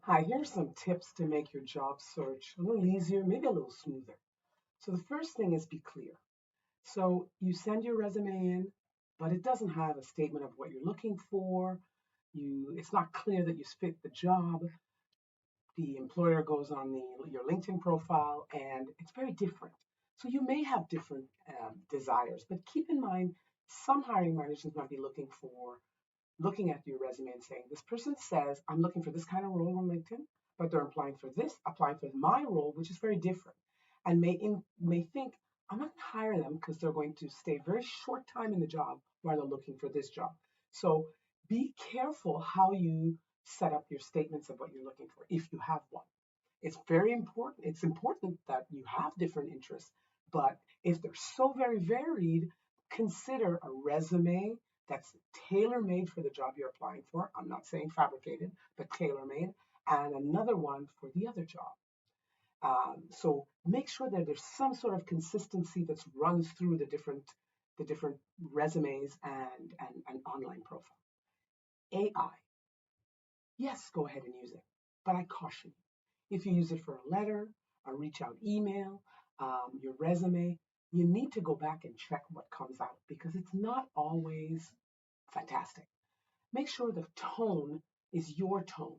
Hi, here's some tips to make your job search a little easier, maybe a little smoother. So the first thing is be clear. So you send your resume in, but it doesn't have a statement of what you're looking for. It's not clear that you fit the job. The employer goes on your LinkedIn profile, and it's very different. So you may have different desires, but keep in mind some hiring managers might be looking at your resume and saying, this person says, I'm looking for this kind of role on LinkedIn, but they're applying for my role, which is very different, and may think, I'm not going to hire them because they're going to stay a very short time in the job while they're looking for this job. So be careful how you set up your statements of what you're looking for if you have one. It's very important. It's important that you have different interests, but if they're so very varied, consider a resume that's tailor made for the job you're applying for. I'm not saying fabricated, but tailor made, and another one for the other job. So make sure that there's some sort of consistency that runs through the different resumes and online profile. AI, yes, go ahead and use it, but I caution you. If you use it for a letter, a reach out email, your resume, you need to go back and check what comes out because it's not always fantastic. Make sure the tone is your tone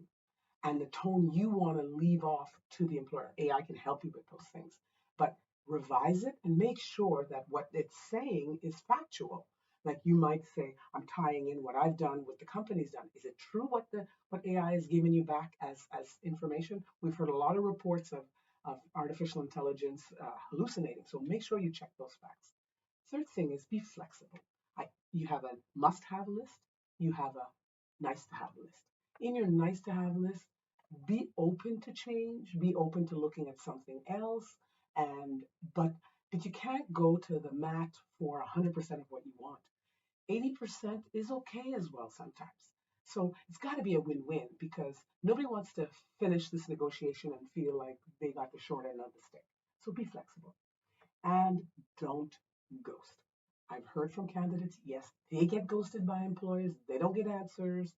and the tone you want to leave off to the employer. AI can help you with those things, but revise it and make sure that what it's saying is factual. Like you might say, I'm tying in what I've done, what the company's done. Is it true what AI is giving you back as information? We've heard a lot of reports of artificial intelligence hallucinating. So make sure you check those facts. Third thing is be flexible. You have a must have list, you have a nice to have list. In your nice to have list, be open to change, be open to looking at something else, and but but you can't go to the mat for 100% of what you want. 80% is okay as well sometimes. So it's got to be a win-win because nobody wants to finish this negotiation and feel like they got the short end of the stick. So be flexible and don't ghost. I've heard from candidates, yes, they get ghosted by employers, they don't get answers,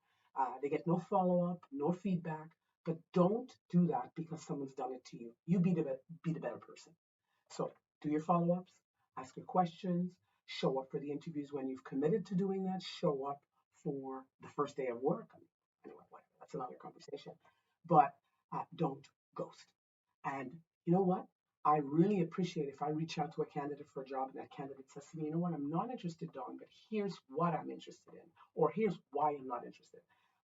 they get no follow up, no feedback, but don't do that because someone's done it to you. You be the better person. So do your follow ups, ask your questions, show up for the interviews when you've committed to doing that, show up for the first day of work. Anyway, whatever, that's another conversation. But don't ghost. And you know what? I really appreciate if I reach out to a candidate for a job and that candidate says to me, you know what, I'm not interested, Dawn, but here's what I'm interested in, or here's why I'm not interested.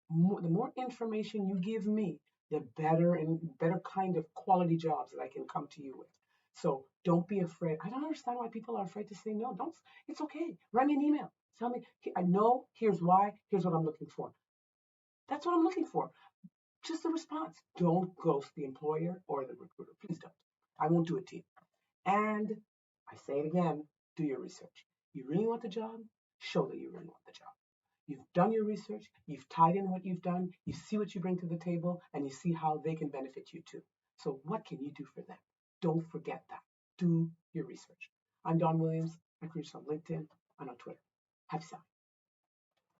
The more information you give me, the better and better kind of quality jobs that I can come to you with. So don't be afraid. I don't understand why people are afraid to say no. Don't. It's okay. Write me an email. Tell me, I know. Here's why. Here's what I'm looking for. That's what I'm looking for. Just a response. Don't ghost the employer or the recruiter. Please don't. I won't do it to you. And I say it again, do your research. You really want the job? Show that you really want the job. You've done your research, you've tied in what you've done, you see what you bring to the table, and you see how they can benefit you too. So, what can you do for them? Don't forget that. Do your research. I'm Don Williams. I cruise on LinkedIn and on Twitter. Happy selling.